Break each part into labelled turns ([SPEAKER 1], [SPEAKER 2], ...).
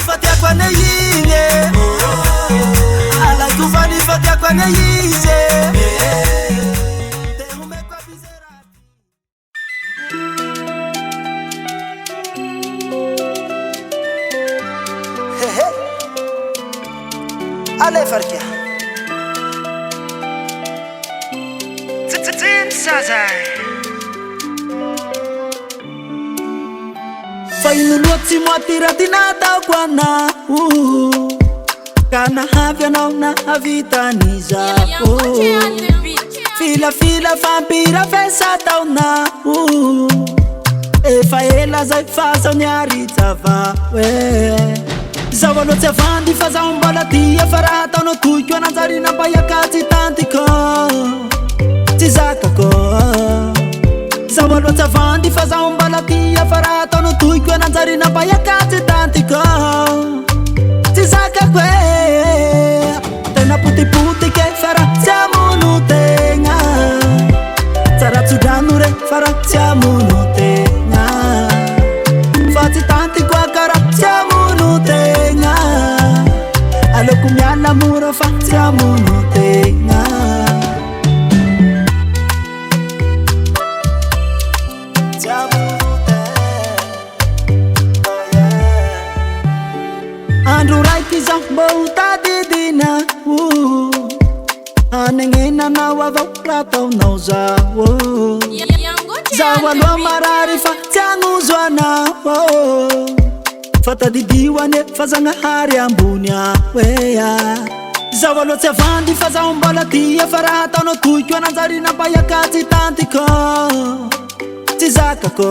[SPEAKER 1] fatiako aneyinye alaitufani fatiako aneyize tehumekwa bizerati Ale farkia Sazai Fainuluoti motirati nata kwana Kana havya na havitani zako Fila vampira fesa tauna Efa ela zay faza unyari tavawe Zawalo tse vandi faza umbala tia farata Ono tuikyo nazari na bayakati tantiko Tizaka ko Zawalo tse vandi faza umbala tia farata Ono tuikyo nazari na bayakati tantiko Tizaka kwe Tena puti ke fara Tiamu nutenga Tara tsudanure fara Tiamu nutenga Fati tanti kwa kara Tiamu nutenga Alo kumyala muro fa Tiamu nutenga Tiamu nutenga Oh yeah Andru raiti zambo utadidina Anengena na wava pratau na uzawo Zawalo mararifa tiangu zwana Fata didiwane fazanga hari ambunya weya Zawalo tse vandi faza umbala tia farata Ono tuikyo nazari na bayakati tantiko Tizaka ko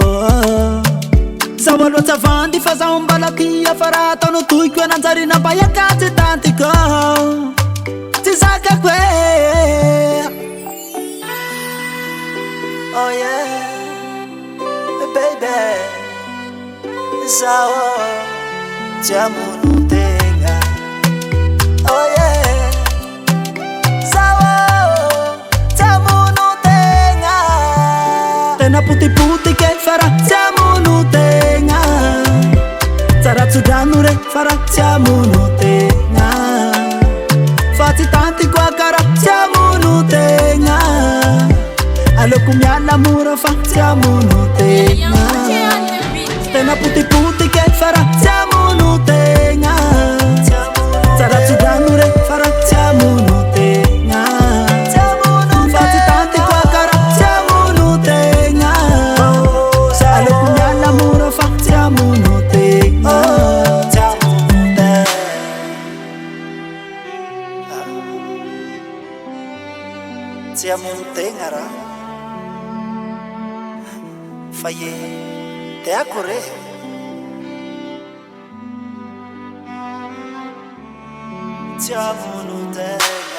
[SPEAKER 1] Zawalo tse vandi faza umbala tia farata Ono tuikyo nazari na bayakati tantiko Tizaka kwe Oh yeah Baby Sao Tiamu nutenga Oh yeah Sao Tiamu nutenga Tena puti ke fara Tiamu nutenga Tara tsudanure fara Tiamu nutenga Fati tanti kwa kara Tiamu nutenga Alo kumyala muro fa Tiamu nutenga Tena puti ke fara Tiamu nutenga Tara tsudanure fara Tiamu nutenga Fati tanti kwa kara Tiamu nutenga Alo kumyala muro fa Tiamu nutenga Tiamu nutenga ra Faye te akore Tiamu nutenga